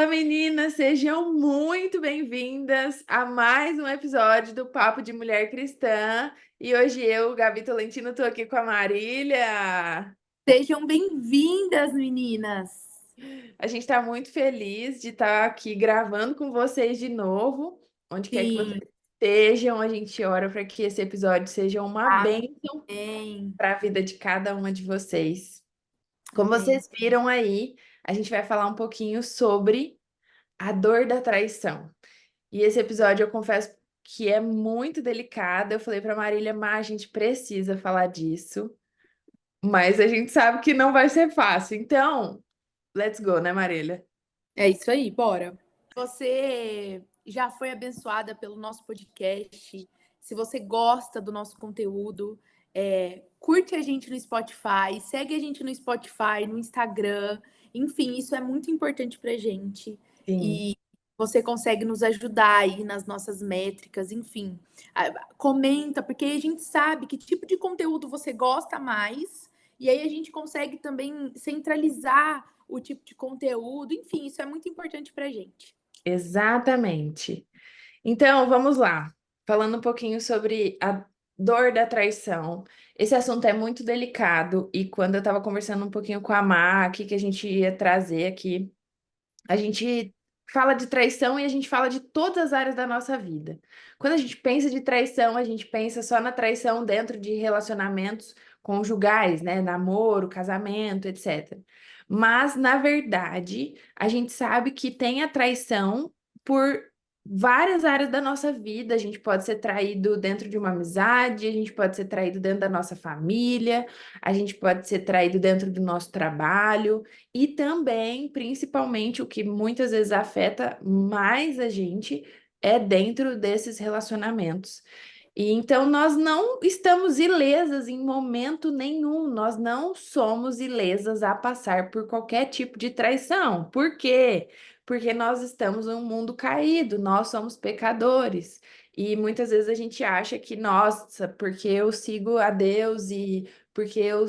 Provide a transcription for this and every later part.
Meninas, sejam muito bem-vindas a mais um episódio do Papo de Mulher Cristã. E hoje eu, Gabi Tolentino, tô aqui com a Marília. Sejam bem-vindas, meninas! A gente está muito feliz de estar aqui gravando com vocês de novo. Onde quer que Sim, vocês estejam, a gente ora para que esse episódio seja uma bênção amém, para a vida de cada uma de vocês. Como amém. vocês viram aí, a gente vai falar um pouquinho sobre a dor da traição. E esse episódio eu confesso que é muito delicado. Eu falei para Marília, mas a gente precisa falar disso, mas a gente sabe que não vai ser fácil. Então, let's go, né, Marília? É isso aí, bora. Você já foi abençoada pelo nosso podcast? Se você gosta do nosso conteúdo, curte a gente no Spotify, segue a gente no Spotify, no Instagram. Enfim, isso é muito importante pra gente. Sim, E você consegue nos ajudar aí nas nossas métricas, enfim. Comenta, porque a gente sabe que tipo de conteúdo você gosta mais, e aí a gente consegue também centralizar o tipo de conteúdo, enfim, isso é muito importante pra gente. exatamente. Então, vamos lá. Falando um pouquinho sobre a dor da traição. Esse assunto é muito delicado e quando eu estava conversando um pouquinho com a Má, aqui que a gente ia trazer aqui, a gente fala de traição e a gente fala de todas as áreas da nossa vida. Quando a gente pensa de traição, a gente pensa só na traição dentro de relacionamentos conjugais, né? Namoro, casamento, etc. Mas, na verdade, a gente sabe que tem a traição por várias áreas da nossa vida. A gente pode ser traído dentro de uma amizade, a gente pode ser traído dentro da nossa família, a gente pode ser traído dentro do nosso trabalho. E também, principalmente, o que muitas vezes afeta mais a gente é dentro desses relacionamentos. E então nós não estamos ilesas em momento nenhum, nós não somos ilesas a passar por qualquer tipo de traição. Por quê? Porque nós estamos num mundo caído, nós somos pecadores. E muitas vezes a gente acha que, nossa, porque eu sigo a Deus e porque eu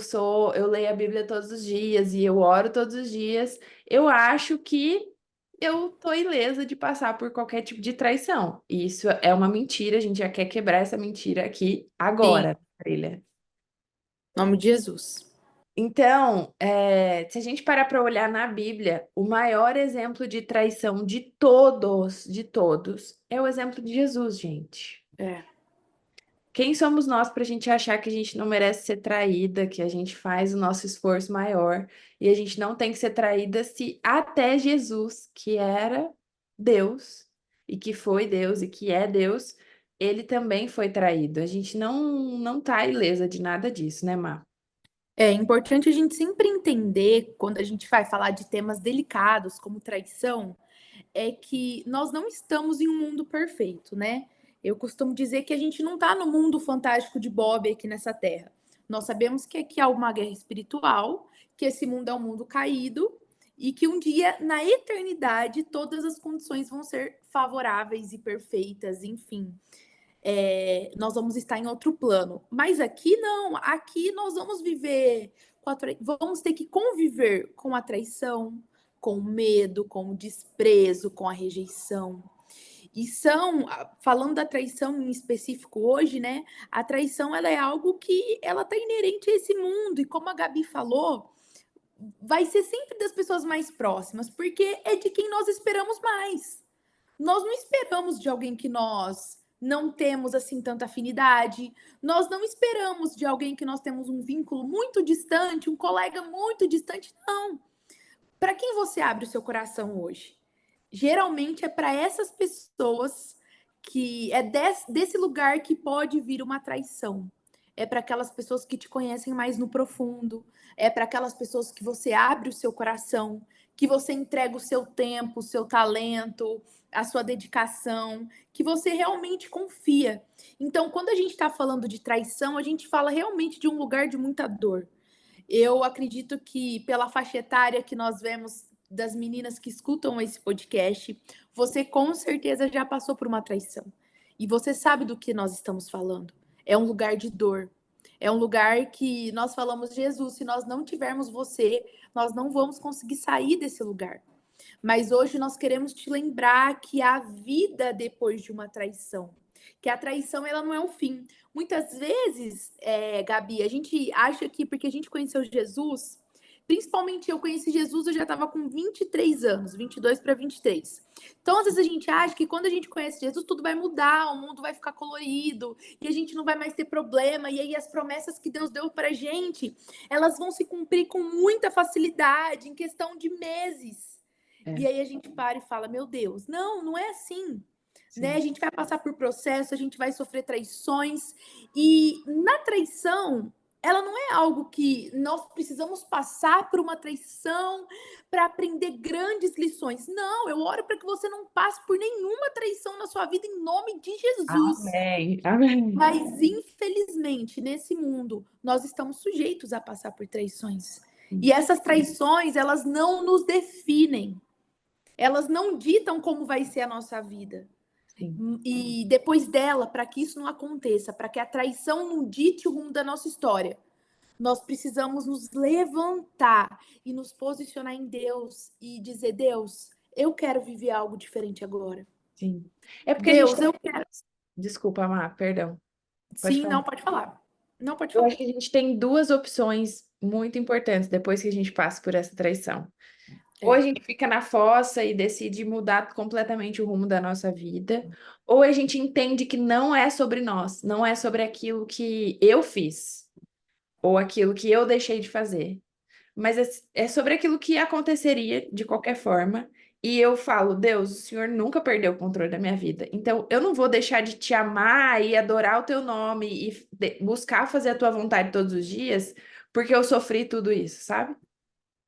leio a Bíblia todos os dias e eu oro todos os dias, eu acho que eu tô ilesa de passar por qualquer tipo de traição. E isso é uma mentira, a gente já quer quebrar essa mentira aqui Sim, agora, Trilha. em nome de Jesus. Então, se a gente parar para olhar na Bíblia, o maior exemplo de traição de todos, é o exemplo de Jesus, gente. É, Quem somos nós para a gente achar que a gente não merece ser traída, que a gente faz o nosso esforço maior e a gente não tem que ser traída se até Jesus, que era Deus e que foi Deus e que é Deus, ele também foi traído. A gente não tá ilesa de nada disso, né, Mar? é importante a gente sempre entender, quando a gente vai falar de temas delicados como traição, é que nós não estamos em um mundo perfeito, né? Eu costumo dizer que a gente não está no mundo fantástico de Bob aqui nessa terra. Nós sabemos que aqui há uma guerra espiritual, que esse mundo é um mundo caído e que um dia, na eternidade, todas as condições vão ser favoráveis e perfeitas, enfim. Nós vamos estar em outro plano. Mas aqui não, aqui nós vamos viver vamos ter que conviver com a traição, com o medo, com o desprezo, com a rejeição. E falando da traição em específico hoje, né? A traição ela é algo que ela tá inerente a esse mundo e como a Gabi falou, vai ser sempre das pessoas mais próximas, porque é de quem nós esperamos mais. Nós não esperamos de alguém que nós não temos assim tanta afinidade. Nós não esperamos de alguém que nós temos um vínculo muito distante, um colega muito distante. Não. Para quem você abre o seu coração hoje? Geralmente é para essas pessoas que é desse lugar que pode vir uma traição. É para aquelas pessoas que te conhecem mais no profundo, é para aquelas pessoas que você abre o seu coração, que você entrega o seu tempo, o seu talento, a sua dedicação, que você realmente confia. Então, quando a gente está falando de traição, a gente fala realmente de um lugar de muita dor. Eu acredito que pela faixa etária que nós vemos das meninas que escutam esse podcast, você com certeza já passou por uma traição. E você sabe do que nós estamos falando. É um lugar de dor. É um lugar que nós falamos, Jesus, se nós não tivermos você, nós não vamos conseguir sair desse lugar. Mas hoje nós queremos te lembrar que há vida depois de uma traição, que a traição ela não é um fim. Muitas vezes, Gabi, a gente acha que porque a gente conheceu Jesus, principalmente eu conheci Jesus, eu já estava com 23 anos, 22 para 23. Então, às vezes a gente acha que quando a gente conhece Jesus, tudo vai mudar, o mundo vai ficar colorido e a gente não vai mais ter problema. E aí as promessas que Deus deu pra gente, elas vão se cumprir com muita facilidade, em questão de meses. É, E aí a gente para e fala: meu Deus, não, não é assim. Né? A sim, gente vai passar por processo, a gente vai sofrer traições. E na traição, ela não é algo que nós precisamos passar por uma traição para aprender grandes lições. Não, eu oro para que você não passe por nenhuma traição na sua vida em nome de Jesus. amém, amém. Mas infelizmente, nesse mundo, nós estamos sujeitos a passar por traições. E essas traições, elas não nos definem. Elas não ditam como vai ser a nossa vida. Sim, E depois dela, para que isso não aconteça, para que a traição não dite o rumo da nossa história, nós precisamos nos levantar e nos posicionar em Deus e dizer: Deus, eu quero viver algo diferente agora. sim. É porque a gente Deus, tem... eu quero. Desculpa, Má, perdão. Pode Sim, falar. não, pode falar. Não, pode Eu falar. acho que a gente tem duas opções muito importantes depois que a gente passa por essa traição. Ou a É. gente fica na fossa e decide mudar completamente o rumo da nossa vida, ou a gente entende que não é sobre nós, não é sobre aquilo que eu fiz, ou aquilo que eu deixei de fazer, mas é sobre aquilo que aconteceria de qualquer forma. E eu falo, Deus, o Senhor nunca perdeu o controle da minha vida. Então, eu não vou deixar de te amar e adorar o teu nome e buscar fazer a tua vontade todos os dias, porque eu sofri tudo isso, sabe?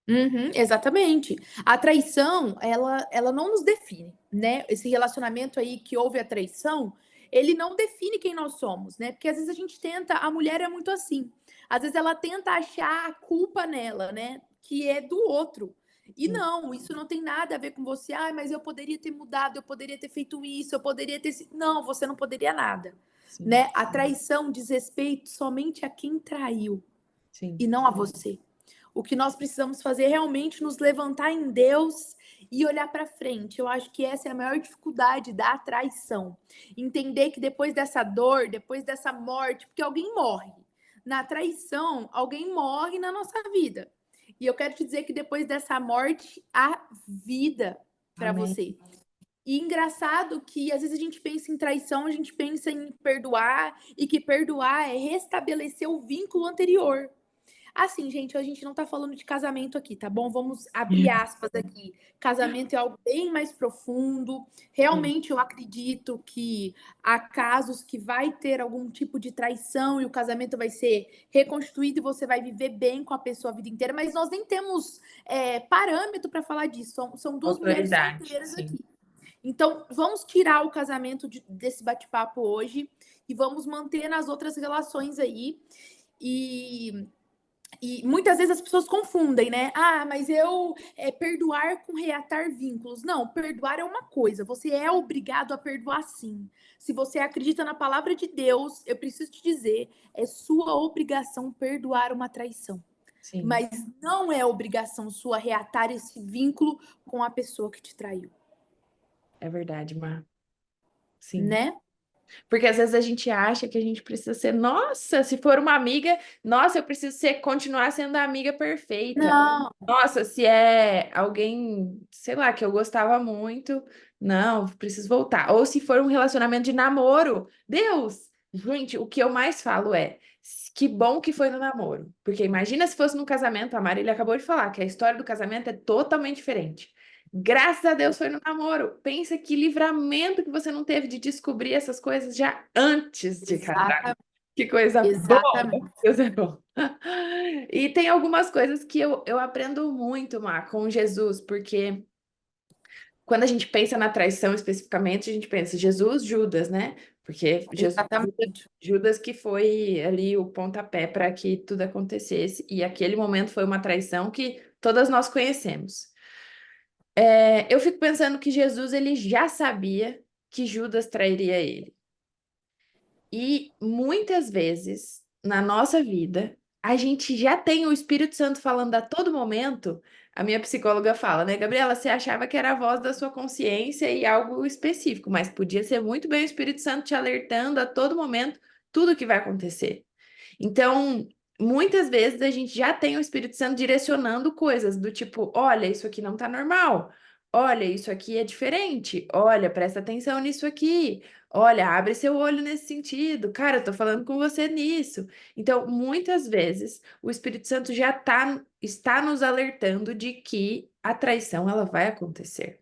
Uhum, exatamente. A traição, ela não nos define, né? Esse relacionamento aí que houve a traição, ele não define quem nós somos, né? Porque às vezes a gente tenta, a mulher é muito assim. Às vezes ela tenta achar a culpa nela, né? Que é do outro. E Sim, não, isso não tem nada a ver com você. Ah, mas eu poderia ter mudado, eu poderia ter feito isso, eu poderia ter. Não, você não poderia nada, sim, né? A traição diz respeito somente a quem traiu sim. e não a você. O que nós precisamos fazer é realmente nos levantar em Deus e olhar para frente. Eu acho que essa é a maior dificuldade da traição. Entender que depois dessa dor, depois dessa morte, porque alguém morre. Na traição, alguém morre na nossa vida. E eu quero te dizer que depois dessa morte, há vida para Amém. você. E engraçado que às vezes a gente pensa em traição, a gente pensa em perdoar, e que perdoar é restabelecer o vínculo anterior. Assim, gente, a gente não tá falando de casamento aqui, tá bom? Vamos abrir aspas aqui. Casamento é algo bem mais profundo. Sim, Realmente eu acredito que há casos que vai ter algum tipo de traição e o casamento vai ser reconstruído e você vai viver bem com a pessoa a vida inteira, mas nós nem temos parâmetro para falar disso. São duas mulheres autoridade, solteiras sim. aqui. Então, vamos tirar o casamento desse bate-papo hoje e vamos manter nas outras relações aí. E muitas vezes as pessoas confundem, né? Ah, mas eu perdoar com reatar vínculos. Não, perdoar é uma coisa. Você é obrigado a perdoar sim. Se você acredita na palavra de Deus, eu preciso te dizer, é sua obrigação perdoar uma traição. Sim, Mas não é obrigação sua reatar esse vínculo com a pessoa que te traiu, é verdade, Mar. Sim. né? Porque às vezes a gente acha que a gente precisa ser, nossa, se for uma amiga, nossa, eu preciso ser, continuar sendo a amiga perfeita. Não, Nossa, se é alguém, sei lá, que eu gostava muito, não, preciso voltar. Ou se for um relacionamento de namoro, Deus, gente, o que eu mais falo é, que bom que foi no namoro. Porque imagina se fosse no casamento, a Marília acabou de falar que a história do casamento é totalmente diferente. Graças a Deus foi no namoro. Pensa que livramento que você não teve de descobrir essas coisas já antes de casar. exatamente, Que coisa boa! exatamente. Deus é bom. E tem algumas coisas que eu aprendo muito, Má, com Jesus, porque quando a gente pensa na traição especificamente, a gente pensa Jesus, Judas, né? Porque Exatamente. Judas que foi ali o pontapé para que tudo acontecesse, e aquele momento foi uma traição que todas nós conhecemos. Eu fico pensando que Jesus ele já sabia que Judas trairia ele. E muitas vezes na nossa vida, a gente já tem o Espírito Santo falando a todo momento, a minha psicóloga fala, né, Gabriela, você achava que era a voz da sua consciência e algo específico, mas podia ser muito bem o Espírito Santo te alertando a todo momento tudo o que vai acontecer. Então, muitas vezes a gente já tem o Espírito Santo direcionando coisas do tipo, olha, isso aqui não tá normal. Olha, isso aqui é diferente. Olha, presta atenção nisso aqui. Olha, abre seu olho nesse sentido. Cara, eu tô falando com você nisso. Então, muitas vezes, o Espírito Santo já está nos alertando de que a traição ela vai acontecer.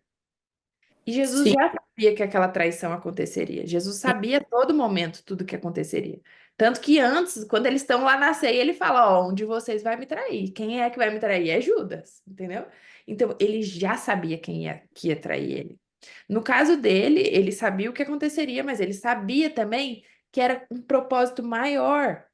E Jesus Sim, já sabia que aquela traição aconteceria. Jesus sabia a todo momento tudo que aconteceria. Tanto que antes, quando eles estão lá na ceia, ele fala: Ó, um de vocês vai me trair. Quem é que vai me trair? É Judas, entendeu? Então, ele já sabia que ia trair ele. No caso dele, ele sabia o que aconteceria, mas ele sabia também que era um propósito maior.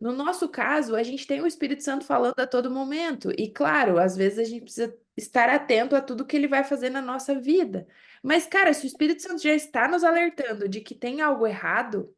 No nosso caso, a gente tem o Espírito Santo falando a todo momento. E, claro, às vezes a gente precisa estar atento a tudo que ele vai fazer na nossa vida. Mas, cara, se o Espírito Santo já está nos alertando de que tem algo errado,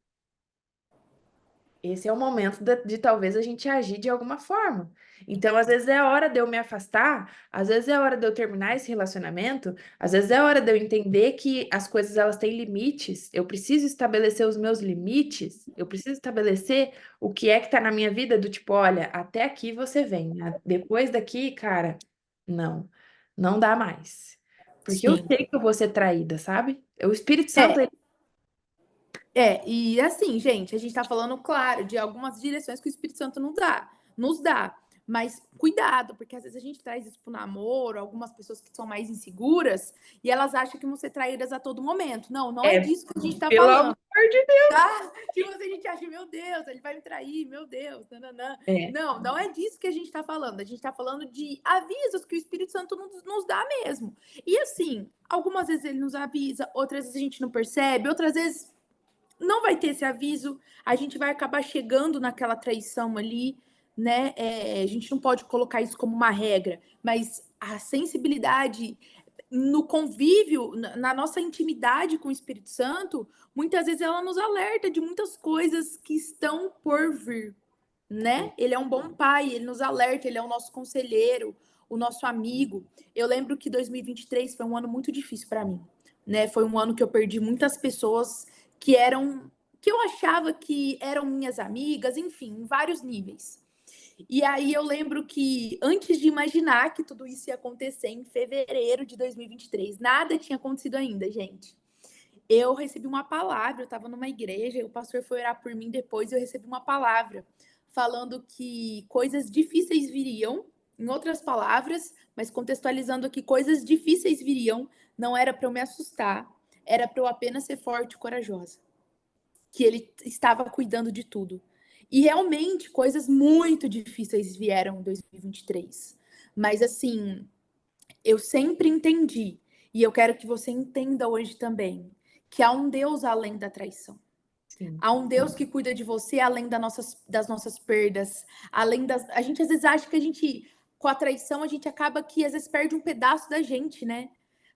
esse é o momento de talvez a gente agir de alguma forma. Então, às vezes é a hora de eu me afastar, às vezes é a hora de eu terminar esse relacionamento, às vezes é a hora de eu entender que as coisas elas têm limites. Eu preciso estabelecer os meus limites, eu preciso estabelecer o que é que está na minha vida, do tipo, olha, até aqui você vem, né? Depois daqui, cara, não, não dá mais. Porque eu sim. sei que eu vou ser traída, sabe? O Espírito Santo, É, e assim, gente, a gente tá falando, claro, de algumas direções que o Espírito Santo nos dá. Mas cuidado, porque às vezes a gente traz isso pro namoro, algumas pessoas que são mais inseguras, e elas acham que vão ser traídas a todo momento. Não, não é é, disso que a gente tá pelo amor falando. de Deus. Tá? Tipo, a gente acha, meu Deus, ele vai me trair, meu Deus, nananã. É, Não, não é disso que a gente tá falando. A gente tá falando de avisos que o Espírito Santo nos dá mesmo. E assim, algumas vezes ele nos avisa, outras vezes a gente não percebe, outras vezes não vai ter esse aviso, a gente vai acabar chegando naquela traição ali, né? A gente não pode colocar isso como uma regra, mas a sensibilidade no convívio, na nossa intimidade com o Espírito Santo, muitas vezes ela nos alerta de muitas coisas que estão por vir, né? Ele é um bom pai, ele nos alerta, ele é o nosso conselheiro, o nosso amigo. Eu lembro que 2023 foi um ano muito difícil para mim, né? Foi um ano que eu perdi muitas pessoas que eu achava que eram minhas amigas, enfim, em vários níveis. E aí eu lembro que antes de imaginar que tudo isso ia acontecer em fevereiro de 2023, nada tinha acontecido ainda, gente. Eu recebi uma palavra, eu estava numa igreja, o pastor foi orar por mim depois, eu recebi uma palavra falando que coisas difíceis viriam, em outras palavras, mas contextualizando aqui, coisas difíceis viriam, não era para eu me assustar, era para eu apenas ser forte e corajosa, que ele estava cuidando de tudo. E realmente coisas muito difíceis vieram em 2023. Mas assim, eu sempre entendi, e eu quero que você entenda hoje também, que há um Deus além da traição. sim, Há um Deus que cuida de você além das nossas perdas, além das. A gente às vezes acha que a gente, com a traição, a gente acaba que às vezes perde um pedaço da gente, né?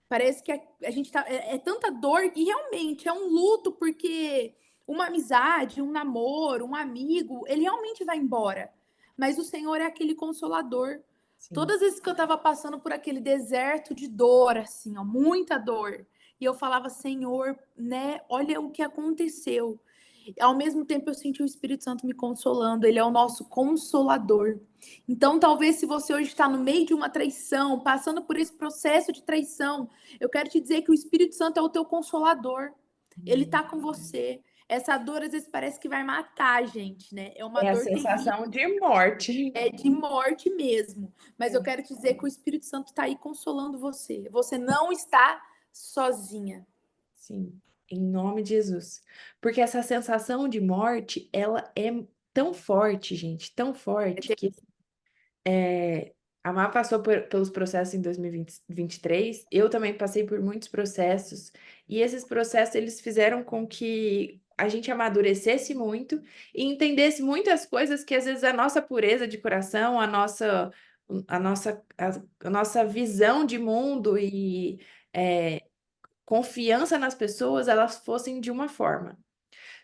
Parece que a gente tá. É tanta dor, e realmente é um luto, porque uma amizade, um namoro, um amigo, ele realmente vai embora. Mas o Senhor é aquele consolador. sim. Todas as vezes que eu estava passando por aquele deserto de dor, assim, ó, muita dor, e eu falava, Senhor, né, olha o que aconteceu. Ao mesmo tempo, eu senti o Espírito Santo me consolando, ele é o nosso consolador. Então, talvez se você hoje está no meio de uma traição, passando por esse processo de traição, eu quero te dizer que o Espírito Santo é o teu consolador. Ele está com você. Essa dor às vezes parece que vai matar a gente, né? É uma É a dor terrível, sensação de morte. é de morte mesmo. Mas eu É, quero te dizer que o Espírito Santo está aí consolando você. Você não está sozinha. sim, em nome de Jesus. Porque essa sensação de morte, ela é tão forte, gente, tão É forte que a Má passou pelos processos em 2023, eu também passei por muitos processos, e esses processos eles fizeram com que a gente amadurecesse muito e entendesse muitas coisas que às vezes a nossa pureza de coração, a nossa visão de mundo e confiança nas pessoas, elas fossem de uma forma.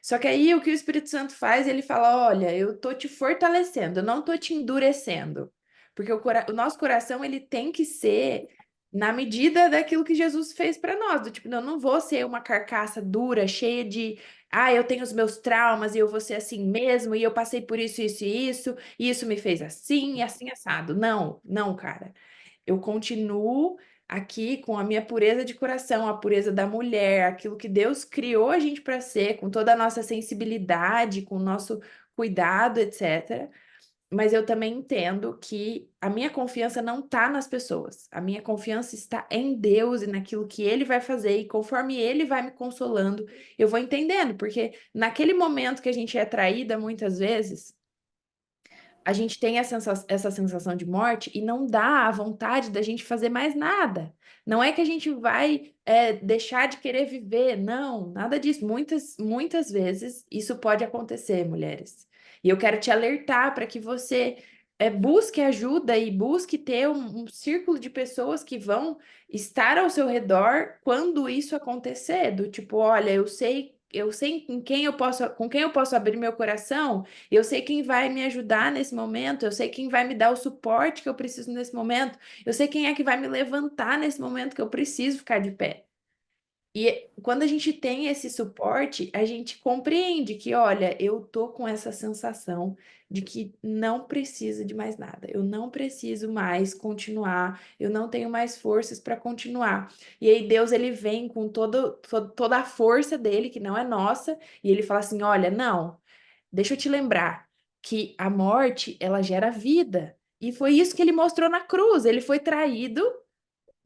Só que aí o que o Espírito Santo faz, ele fala: olha, eu tô te fortalecendo, eu não tô te endurecendo. Porque o nosso coração, ele tem que ser na medida daquilo que Jesus fez para nós. Do tipo, não, eu não vou ser uma carcaça dura, cheia de, eu tenho os meus traumas e eu vou ser assim mesmo, e eu passei por isso, isso e isso me fez assim e assim assado. Não, não, cara. Eu continuo aqui com a minha pureza de coração, a pureza da mulher, aquilo que Deus criou a gente para ser, com toda a nossa sensibilidade, com o nosso cuidado, etc. Mas eu também entendo que a minha confiança não está nas pessoas. A minha confiança está em Deus e naquilo que Ele vai fazer. E conforme Ele vai me consolando, eu vou entendendo. Porque naquele momento que a gente é traída, muitas vezes, a gente tem essa sensação de morte e não dá a vontade da gente fazer mais nada. Não é que a gente vai deixar de querer viver, não, nada disso. Muitas vezes isso pode acontecer, mulheres. E eu quero te alertar para que você busque ajuda e busque ter um círculo de pessoas que vão estar ao seu redor quando isso acontecer. Do tipo, olha, eu sei com quem eu posso abrir meu coração. Eu sei quem vai me ajudar nesse momento, eu sei quem vai me dar o suporte que eu preciso nesse momento, eu sei quem é que vai me levantar nesse momento que eu preciso ficar de pé. E quando a gente tem esse suporte, a gente compreende que, olha, eu tô com essa sensação de que não precisa de mais nada, eu não preciso mais continuar, eu não tenho mais forças para continuar. E aí Deus ele vem com toda a força dele, que não é nossa, e ele fala assim: olha, não. Deixa eu te lembrar que a morte, ela gera vida. E foi isso que ele mostrou na cruz. Ele foi traído,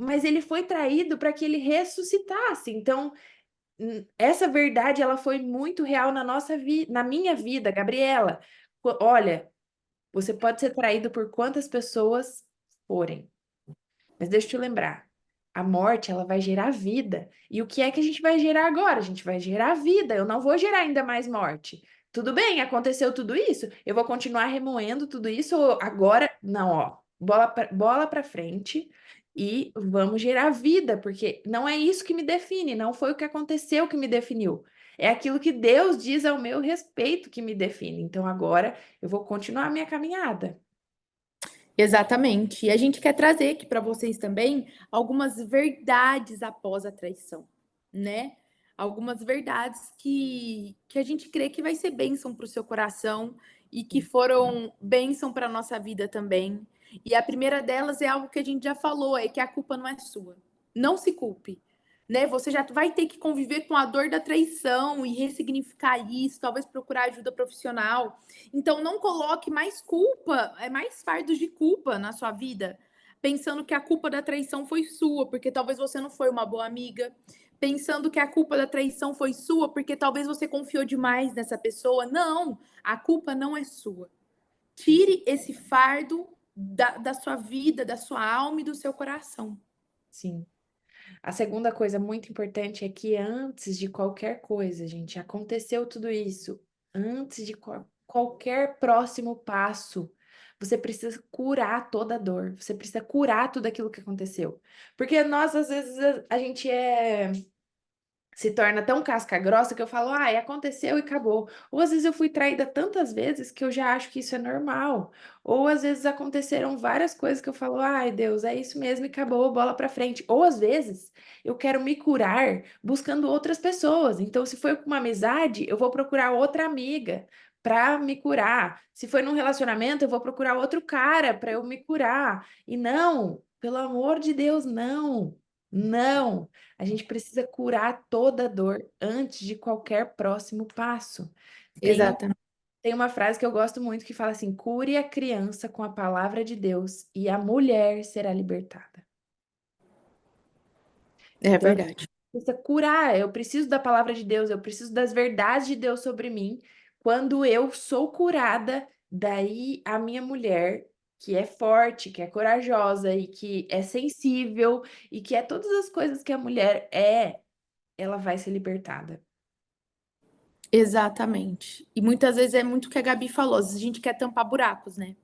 mas ele foi traído para que ele ressuscitasse. Então, essa verdade, ela foi muito real na nossa vida, na minha vida, Gabriela. Olha, você pode ser traído por quantas pessoas forem. Mas deixa eu te lembrar, a morte, ela vai gerar vida. E o que é que a gente vai gerar agora? A gente vai gerar vida. Eu não vou gerar ainda mais morte. Tudo bem, aconteceu tudo isso. Eu vou continuar remoendo tudo isso ou agora? Não, ó. Bola para frente e vamos gerar vida, porque não é isso que me define, não foi o que aconteceu que me definiu. É aquilo que Deus diz ao meu respeito que me define. Então agora eu vou continuar a minha caminhada. Exatamente. E a gente quer trazer aqui para vocês também algumas verdades após a traição, né? Algumas verdades que a gente crê que vai ser bênção para o seu coração e que foram bênção para a nossa vida também. E a primeira delas é algo que a gente já falou, é que a culpa não é sua. Não se culpe, né? Você já vai ter que conviver com a dor da traição e ressignificar isso, talvez procurar ajuda profissional. Então, não coloque mais culpa, mais fardos de culpa na sua vida, pensando que a culpa da traição foi sua, porque talvez você não foi uma boa amiga, pensando que a culpa da traição foi sua, porque talvez você confiou demais nessa pessoa. Não, a culpa não é sua. Tire esse fardo da sua vida, da sua alma e do seu coração. Sim. A segunda coisa muito importante é que antes de qualquer coisa, gente, aconteceu tudo isso, antes de qualquer próximo passo, você precisa curar toda a dor, você precisa curar tudo aquilo que aconteceu. Porque nós, às vezes, a gente se torna tão casca grossa que eu falo, aconteceu e acabou. Ou às vezes eu fui traída tantas vezes que eu já acho que isso é normal. Ou às vezes aconteceram várias coisas que eu falo, ai Deus, é isso mesmo e acabou, bola pra frente. Ou às vezes eu quero me curar buscando outras pessoas. Então, se foi com uma amizade, eu vou procurar outra amiga para me curar. Se foi num relacionamento, eu vou procurar outro cara para eu me curar. E não, pelo amor de Deus, não. Não. A gente precisa curar toda a dor antes de qualquer próximo passo. Exatamente. Tem uma frase que eu gosto muito que fala assim: cure a criança com a palavra de Deus e a mulher será libertada. É Então, verdade. precisa curar, eu preciso da palavra de Deus, eu preciso das verdades de Deus sobre mim. Quando eu sou curada, daí a minha mulher, que é forte, que é corajosa e que é sensível e que é todas as coisas que a mulher é, ela vai ser libertada. Exatamente. E muitas vezes é muito o que a Gabi falou, às vezes a gente quer tampar buracos, né?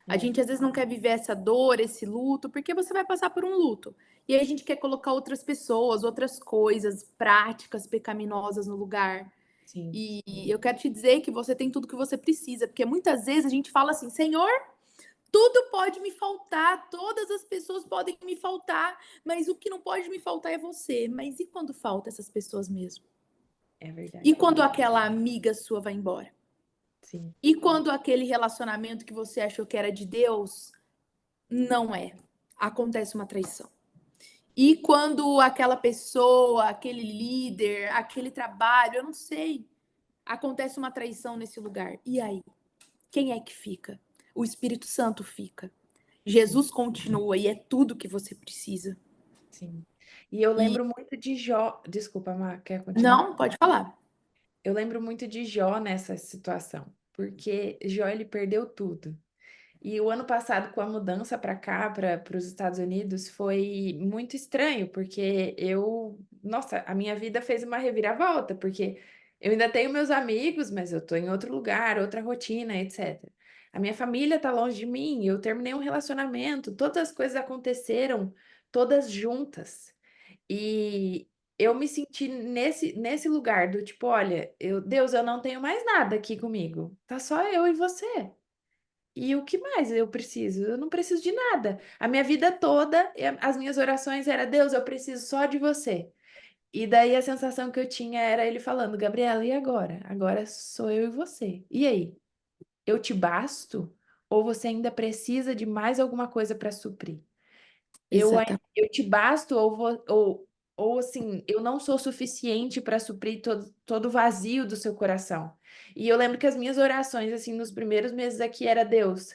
A É, gente às vezes não quer viver essa dor, esse luto, porque você vai passar por um luto. E aí a gente quer colocar outras pessoas, outras coisas, práticas pecaminosas no lugar. sim, E eu quero te dizer que você tem tudo que você precisa, porque muitas vezes a gente fala assim: Senhor, Tudo pode me faltar, todas as pessoas podem me faltar, mas o que não pode me faltar é você. Mas e quando falta essas pessoas mesmo? É E verdade. quando aquela amiga sua vai embora? Sim, E quando aquele relacionamento que você achou que era de Deus não é? Acontece uma traição. E quando aquela pessoa, aquele líder, aquele trabalho, eu não sei, acontece uma traição nesse lugar. E aí? Quem é que fica? O Espírito Santo fica. sim, Jesus continua e é tudo que você precisa. sim. E eu E lembro muito de Jó. Desculpa, Mar, quer continuar? não, pode falar. Eu lembro muito de Jó nessa situação, porque Jó ele perdeu tudo. E o ano passado, com a mudança para cá, para os Estados Unidos, foi muito estranho, porque nossa, a minha vida fez uma reviravolta, porque eu ainda tenho meus amigos, mas eu tô em outro lugar, outra rotina, etc. A minha família tá longe de mim, eu terminei um relacionamento, todas as coisas aconteceram, todas juntas. E eu me senti nesse lugar do tipo, olha, Deus, eu não tenho mais nada aqui comigo, tá só eu e você. E o que mais eu preciso? Eu não preciso de nada. A minha vida toda, as minhas orações era, Deus, eu preciso só de você. E daí a sensação que eu tinha era ele falando, Gabriela, e agora? Agora sou eu e você. E aí? Eu te basto? Ou você ainda precisa de mais alguma coisa para suprir? Exatamente. Eu te basto ou assim, eu não sou suficiente para suprir todo o vazio do seu coração. E eu lembro que as minhas orações, assim, nos primeiros meses aqui era Deus.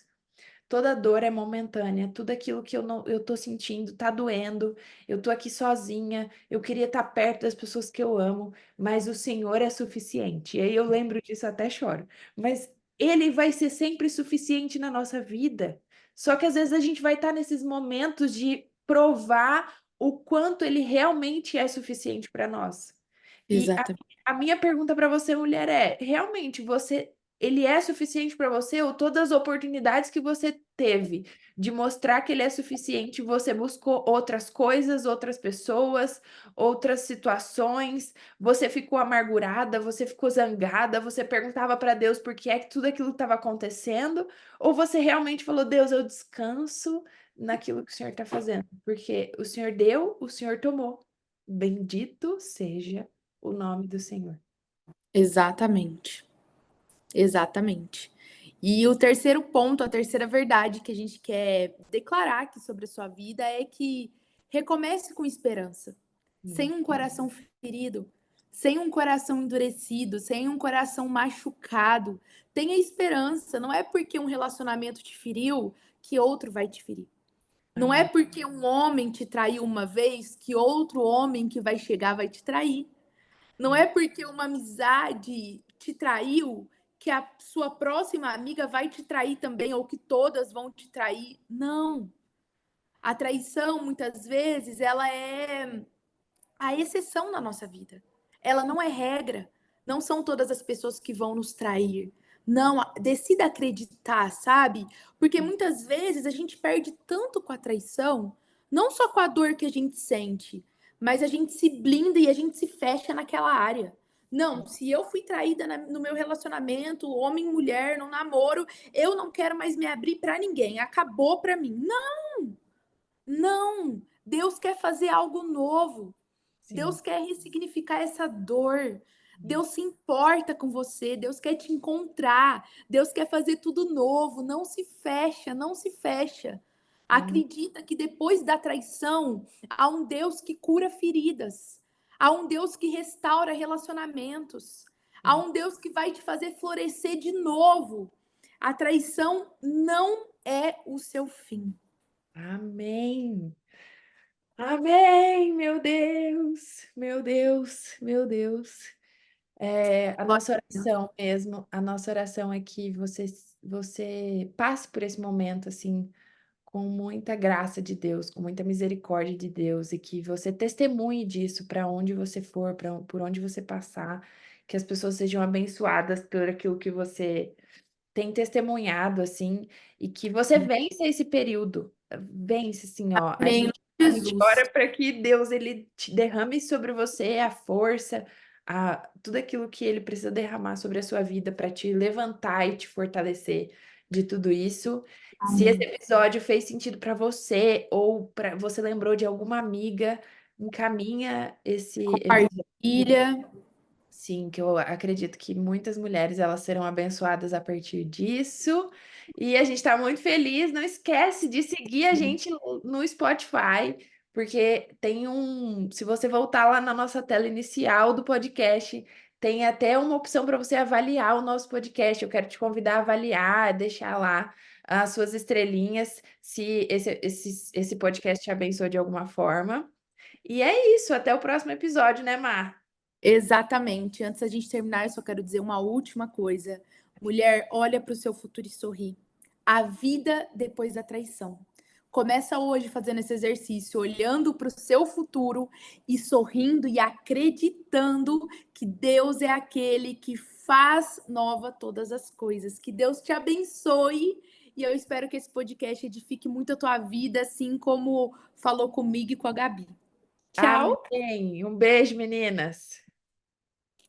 Toda dor é momentânea, tudo aquilo que eu tô sentindo tá doendo, eu tô aqui sozinha, eu queria estar perto das pessoas que eu amo, mas o Senhor é suficiente. E aí eu lembro disso até choro. Mas Ele vai ser sempre suficiente na nossa vida. Só que às vezes a gente vai estar nesses momentos de provar o quanto Ele realmente é suficiente para nós. E Exatamente. a minha pergunta para você, mulher, é: realmente ele é suficiente para você ou todas as oportunidades que você teve de mostrar que ele é suficiente, você buscou outras coisas, outras pessoas, outras situações, você ficou amargurada, você ficou zangada, você perguntava para Deus por que é que tudo aquilo estava acontecendo, ou você realmente falou: Deus, eu descanso naquilo que o Senhor está fazendo, porque o Senhor deu, o Senhor tomou. Bendito seja o nome do Senhor. Exatamente. Exatamente. E o terceiro ponto, a terceira verdade que a gente quer declarar aqui sobre a sua vida é que recomece com esperança, sem Hum. um coração ferido, sem um coração endurecido, sem um coração machucado. Tenha esperança, não é porque um relacionamento te feriu que outro vai te ferir. Não é Amém. porque um homem te traiu uma vez que outro homem que vai chegar vai te trair. Não é porque uma amizade te traiu que a sua próxima amiga vai te trair também, ou que todas vão te trair. Não. A traição, muitas vezes, ela é a exceção na nossa vida. Ela não é regra. Não são todas as pessoas que vão nos trair. Não, decida acreditar, sabe? Porque muitas vezes a gente perde tanto com a traição, não só com a dor que a gente sente, mas a gente se blinda e a gente se fecha naquela área. Não, se eu fui traída no meu relacionamento, homem, mulher, no namoro, eu não quero mais me abrir para ninguém. Acabou para mim. Não, não. Deus quer fazer algo novo. Sim. Deus quer ressignificar essa dor. Deus Isso. se importa com você. Deus quer te encontrar. Deus quer fazer tudo novo. Não se fecha, não se fecha. Amém. Acredita que depois da traição há um Deus que cura feridas. Há um Deus que restaura relacionamentos. Há Sim. um Deus que vai te fazer florescer de novo. A traição não é o seu fim. Amém. Amém, meu Deus, meu Deus, meu Deus. A Glória nossa a Deus. oração mesmo, a nossa oração é que você passe por esse momento assim, com muita graça de Deus, com muita misericórdia de Deus, e que você testemunhe disso para onde você for, por onde você passar, que as pessoas sejam abençoadas por aquilo que você tem testemunhado, assim, e que você vença esse período. Vence, assim, ó. Amém. A gente Jesus. ora para que Deus ele te derrame sobre você a força, tudo aquilo que ele precisa derramar sobre a sua vida para te levantar e te fortalecer de tudo isso. Se esse Amém. episódio fez sentido para você ou para você lembrou de alguma amiga, encaminha esse episódio. Compartilha. Sim, que eu acredito que muitas mulheres elas serão abençoadas a partir disso. E a gente está muito feliz. Não esquece de seguir a gente no Spotify, porque tem um. Se você voltar lá na nossa tela inicial do podcast, tem até uma opção para você avaliar o nosso podcast. Eu quero te convidar a avaliar, deixar lá as suas estrelinhas, se esse podcast te abençoou de alguma forma. E é isso, até o próximo episódio, né, Mar? Exatamente. Antes da gente terminar, eu só quero dizer uma última coisa. Mulher, olha para o seu futuro e sorri. A vida depois da traição. Começa hoje fazendo esse exercício, olhando para o seu futuro e sorrindo e acreditando que Deus é aquele que faz nova todas as coisas. Que Deus te abençoe e eu espero que esse podcast edifique muito a tua vida, assim como falou comigo e com a Gabi. Tchau! Amém. Um beijo, meninas.